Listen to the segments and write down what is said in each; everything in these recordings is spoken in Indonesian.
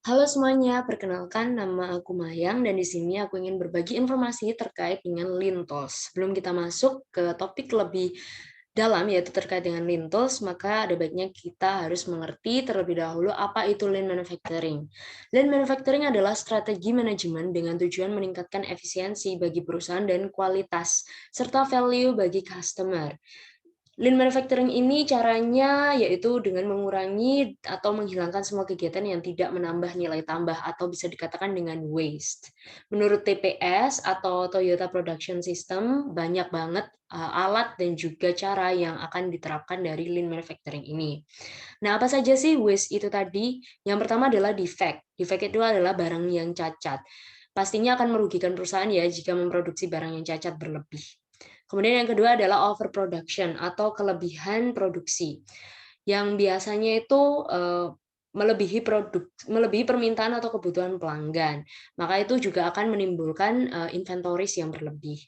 Halo semuanya, perkenalkan nama aku Mayang dan di sini aku ingin berbagi informasi terkait dengan Lean Tools. Sebelum kita masuk ke topik lebih dalam yaitu terkait dengan Lean Tools, maka ada baiknya kita harus mengerti terlebih dahulu apa itu Lean Manufacturing. Lean Manufacturing adalah strategi manajemen dengan tujuan meningkatkan efisiensi bagi perusahaan dan kualitas serta value bagi customer. Lean manufacturing ini caranya yaitu dengan mengurangi atau menghilangkan semua kegiatan yang tidak menambah nilai tambah atau bisa dikatakan dengan waste. Menurut TPS atau Toyota Production System, banyak banget alat dan juga cara yang akan diterapkan dari lean manufacturing ini. Nah, apa saja sih waste itu tadi? Yang pertama adalah defect. Defect itu adalah barang yang cacat. Pastinya akan merugikan perusahaan ya jika memproduksi barang yang cacat berlebih. Kemudian yang kedua adalah overproduction atau kelebihan produksi, yang biasanya itu melebihi permintaan atau kebutuhan pelanggan. Maka itu juga akan menimbulkan inventories yang berlebih.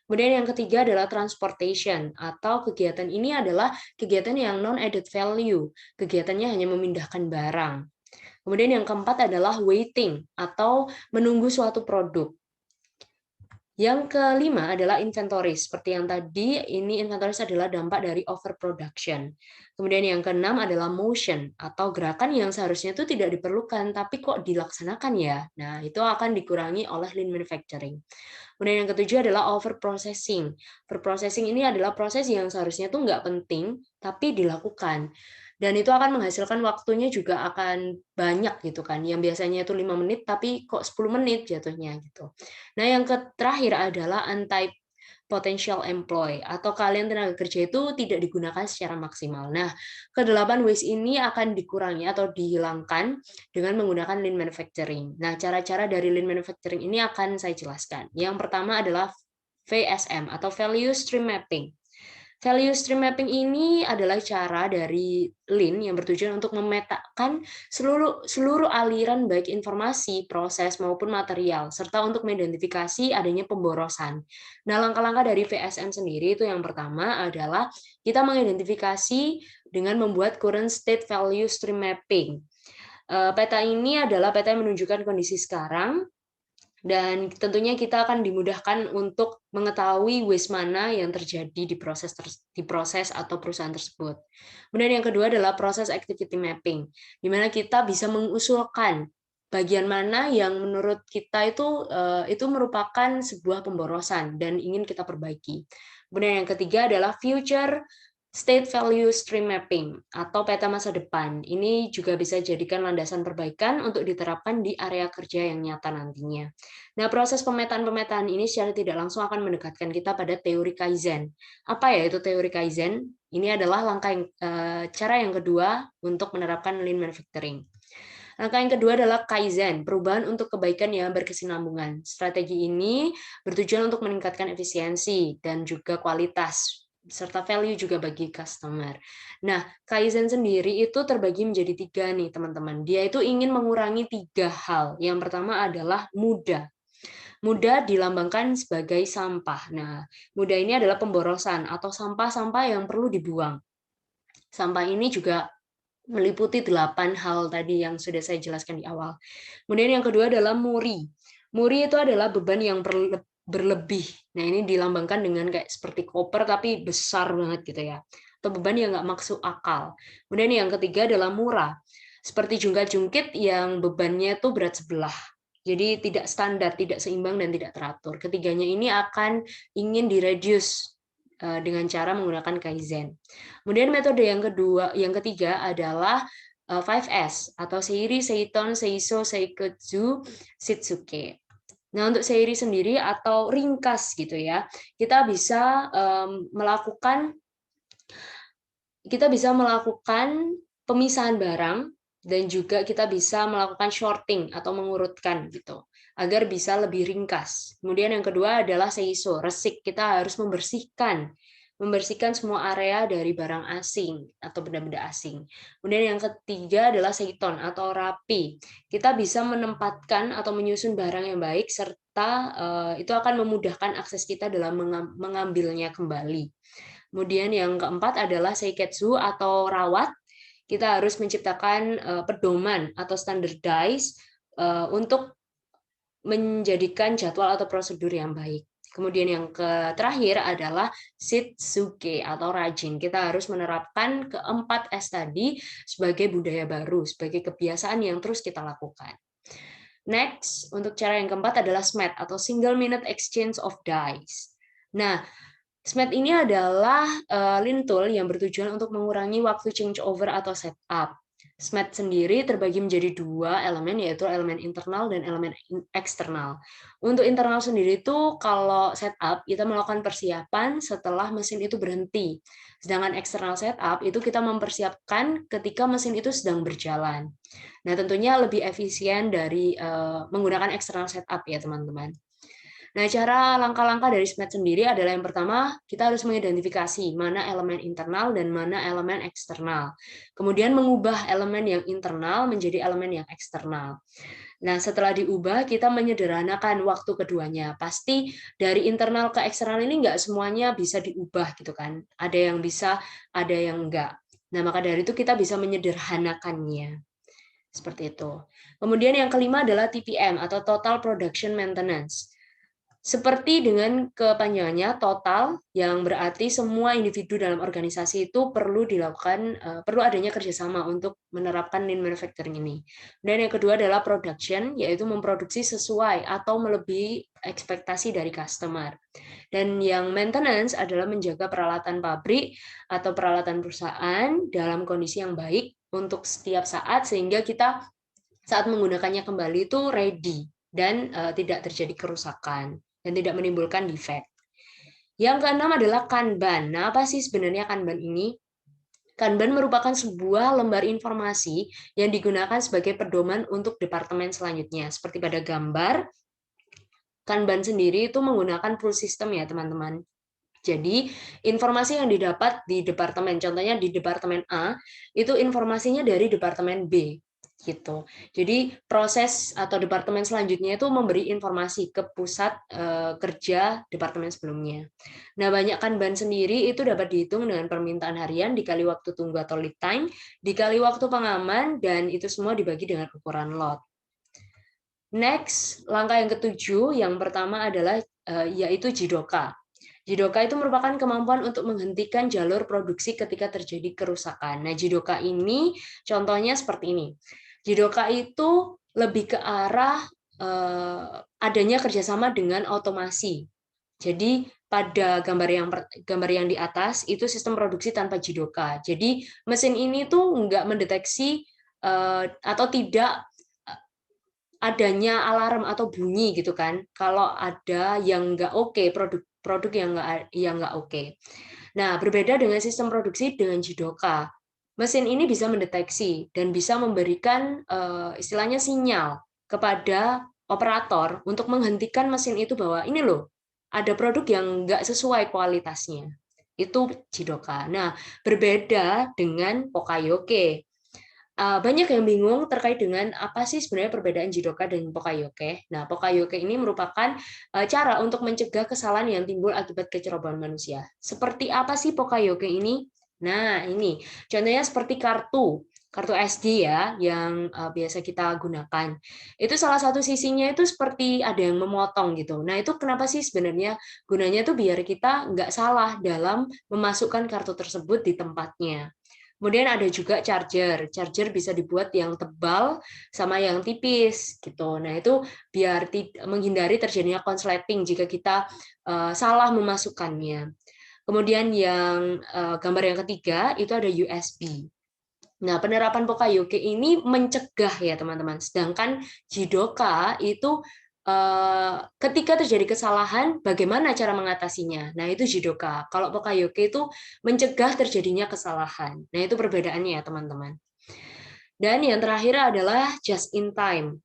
Kemudian yang ketiga adalah transportation atau kegiatan ini adalah kegiatan yang non added value. Kegiatannya hanya memindahkan barang. Kemudian yang keempat adalah waiting atau menunggu suatu produk. Yang kelima adalah inventories. Seperti yang tadi, ini inventories adalah dampak dari overproduction. Kemudian yang keenam adalah motion atau gerakan yang seharusnya itu tidak diperlukan, tapi kok dilaksanakan ya. Nah, itu akan dikurangi oleh lean manufacturing. Kemudian yang ketujuh adalah overprocessing. Overprocessing ini adalah proses yang seharusnya itu nggak penting, tapi dilakukan. Dan itu akan menghasilkan waktunya juga akan banyak gitu kan. Yang biasanya itu 5 menit, tapi kok 10 menit jatuhnya gitu. Nah, yang terakhir adalah untyped potential employee atau kalian tenaga kerja itu tidak digunakan secara maksimal. Nah, kedelapan waste ini akan dikurangi atau dihilangkan dengan menggunakan lean manufacturing. Nah, cara-cara dari lean manufacturing ini akan saya jelaskan. Yang pertama adalah VSM atau value stream mapping. Value stream mapping ini adalah cara dari Lean yang bertujuan untuk memetakan seluruh aliran baik informasi, proses maupun material, serta untuk mengidentifikasi adanya pemborosan. Nah, langkah-langkah dari VSM sendiri itu yang pertama adalah kita mengidentifikasi dengan membuat current state value stream mapping. Peta ini adalah peta yang menunjukkan kondisi sekarang, dan tentunya kita akan dimudahkan untuk mengetahui waste mana yang terjadi di proses atau perusahaan tersebut. Kemudian yang kedua adalah proses activity mapping, di mana kita bisa mengusulkan bagian mana yang menurut kita itu merupakan sebuah pemborosan dan ingin kita perbaiki. Kemudian yang ketiga adalah future state value stream mapping atau peta masa depan. Ini juga bisa jadikan landasan perbaikan untuk diterapkan di area kerja yang nyata nantinya. Nah, proses pemetaan-pemetaan ini secara tidak langsung akan mendekatkan kita pada teori Kaizen. Apa ya itu teori Kaizen? Ini adalah cara yang kedua untuk menerapkan lean manufacturing. Langkah yang kedua adalah Kaizen, perubahan untuk kebaikan yang berkesinambungan. Strategi ini bertujuan untuk meningkatkan efisiensi dan juga kualitas serta value juga bagi customer. Nah, Kaizen sendiri itu terbagi menjadi 3 nih, teman-teman. Dia itu ingin mengurangi 3 hal. Yang pertama adalah mudah. Mudah dilambangkan sebagai sampah. Nah, mudah ini adalah pemborosan atau sampah-sampah yang perlu dibuang. Sampah ini juga meliputi 8 hal tadi yang sudah saya jelaskan di awal. Kemudian yang kedua adalah muri. Muri itu adalah beban yang berlebih. Nah, ini dilambangkan dengan kayak seperti koper tapi besar banget gitu ya. Atau beban yang nggak masuk akal. Kemudian yang ketiga adalah murah. Seperti jungkat-jungkit yang bebannya itu berat sebelah. Jadi tidak standar, tidak seimbang, dan tidak teratur. Ketiganya ini akan ingin direduce dengan cara menggunakan Kaizen. Kemudian metode yang ketiga adalah 5S atau Seiri, Seiton, Seiso, Seikutsu, Shitsuke. Nah, untuk Seiri sendiri atau ringkas gitu ya, kita bisa melakukan pemisahan barang dan juga kita bisa melakukan sorting atau mengurutkan gitu agar bisa lebih ringkas. Kemudian yang kedua adalah seiso, resik. Kita harus membersihkan semua area dari barang asing atau benda-benda asing. Kemudian yang ketiga adalah seiton atau rapi. Kita bisa menempatkan atau menyusun barang yang baik serta itu akan memudahkan akses kita dalam mengambilnya kembali. Kemudian yang keempat adalah seiketsu atau rawat. Kita harus menciptakan pedoman atau standardize untuk menjadikan jadwal atau prosedur yang baik. Kemudian yang terakhir adalah Shitsuke atau rajin. Kita harus menerapkan keempat S tadi sebagai budaya baru, sebagai kebiasaan yang terus kita lakukan. Next, untuk cara yang keempat adalah SMAT atau Single Minute Exchange of Dice. Nah, SMAT ini adalah lean tool yang bertujuan untuk mengurangi waktu changeover atau setup. SMAT sendiri terbagi menjadi dua elemen, yaitu elemen internal dan elemen eksternal. Untuk internal sendiri itu kalau setup, kita melakukan persiapan setelah mesin itu berhenti. Sedangkan eksternal setup itu kita mempersiapkan ketika mesin itu sedang berjalan. Nah, tentunya lebih efisien dari menggunakan eksternal setup ya, teman-teman. Nah, cara langkah-langkah dari SMAT sendiri adalah yang pertama, kita harus mengidentifikasi mana elemen internal dan mana elemen eksternal. Kemudian mengubah elemen yang internal menjadi elemen yang eksternal. Nah, setelah diubah, kita menyederhanakan waktu keduanya. Pasti dari internal ke eksternal ini nggak semuanya bisa diubah gitu kan. Ada yang bisa, ada yang enggak. Nah, maka dari itu kita bisa menyederhanakannya. Seperti itu. Kemudian yang kelima adalah TPM atau Total Production Maintenance. Seperti dengan kepanjangannya total, yang berarti semua individu dalam organisasi itu perlu dilakukan, perlu adanya kerjasama untuk menerapkan lean manufacturing ini. Dan yang kedua adalah production, yaitu memproduksi sesuai atau melebihi ekspektasi dari customer. Dan yang maintenance adalah menjaga peralatan pabrik atau peralatan perusahaan dalam kondisi yang baik untuk setiap saat, sehingga kita saat menggunakannya kembali itu ready dan tidak terjadi kerusakan dan tidak menimbulkan defect. Yang keenam adalah Kanban. Nah, apa sih sebenarnya Kanban ini? Kanban merupakan sebuah lembar informasi yang digunakan sebagai pedoman untuk departemen selanjutnya. Seperti pada gambar, Kanban sendiri itu menggunakan full system ya, teman-teman. Jadi, informasi yang didapat di departemen, contohnya di departemen A, itu informasinya dari departemen B. Gitu. Jadi proses atau departemen selanjutnya itu memberi informasi ke pusat kerja departemen sebelumnya. Nah, banyak Kanban sendiri itu dapat dihitung dengan permintaan harian dikali waktu tunggu atau lead time, dikali waktu pengaman, dan itu semua dibagi dengan ukuran lot. Next, langkah yang ketujuh, yang pertama adalah yaitu Jidoka. Jidoka itu merupakan kemampuan untuk menghentikan jalur produksi ketika terjadi kerusakan. Nah, Jidoka ini contohnya seperti ini. Jidoka itu lebih ke arah adanya kerjasama dengan otomasi. Jadi pada gambar yang di atas itu sistem produksi tanpa Jidoka. Jadi mesin ini tuh nggak mendeteksi atau tidak adanya alarm atau bunyi gitu kan. Kalau ada yang nggak oke, produk yang nggak oke. Nah, berbeda dengan sistem produksi dengan Jidoka. Mesin ini bisa mendeteksi dan bisa memberikan istilahnya sinyal kepada operator untuk menghentikan mesin itu bahwa ini loh, ada produk yang nggak sesuai kualitasnya. Itu Jidoka. Nah, berbeda dengan Pokayoke. Banyak yang bingung terkait dengan apa sih sebenarnya perbedaan Jidoka dan Pokayoke. Nah, Pokayoke ini merupakan cara untuk mencegah kesalahan yang timbul akibat kecerobohan manusia. Seperti apa sih Pokayoke ini? Nah, ini contohnya seperti kartu SD ya, yang biasa kita gunakan. Itu salah satu sisinya itu seperti ada yang memotong gitu. Nah, itu kenapa sih sebenarnya? Gunanya itu biar kita nggak salah dalam memasukkan kartu tersebut di tempatnya. Kemudian ada juga charger. Charger bisa dibuat yang tebal sama yang tipis gitu. Nah, itu biar menghindari terjadinya konsleting jika kita salah memasukkannya. Kemudian yang gambar yang ketiga itu ada USB. Nah, penerapan Pokayoke ini mencegah ya, teman-teman. Sedangkan Jidoka itu ketika terjadi kesalahan, bagaimana cara mengatasinya? Nah, itu Jidoka. Kalau Pokayoke itu mencegah terjadinya kesalahan. Nah, itu perbedaannya ya, teman-teman. Dan yang terakhir adalah just in time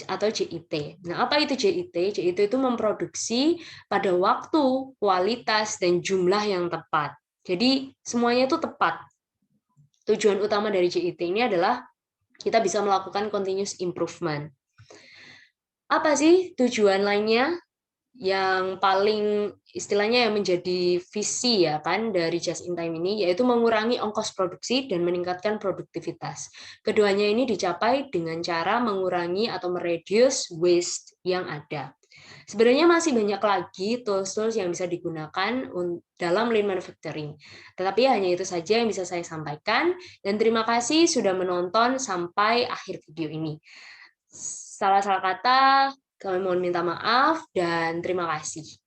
atau JIT. Nah, apa itu JIT? JIT itu memproduksi pada waktu, kualitas, dan jumlah yang tepat. Jadi, semuanya itu tepat. Tujuan utama dari JIT ini adalah kita bisa melakukan continuous improvement. Apa sih tujuan lainnya? yang paling istilahnya yang menjadi visi ya kan dari just in time ini yaitu mengurangi ongkos produksi dan meningkatkan produktivitas. Keduanya ini dicapai dengan cara mengurangi atau mereduce waste yang ada. Sebenarnya masih banyak lagi tools-tools yang bisa digunakan dalam lean manufacturing. Tetapi hanya itu saja yang bisa saya sampaikan dan terima kasih sudah menonton sampai akhir video ini. Salah-salah kata, kami mohon minta maaf dan terima kasih.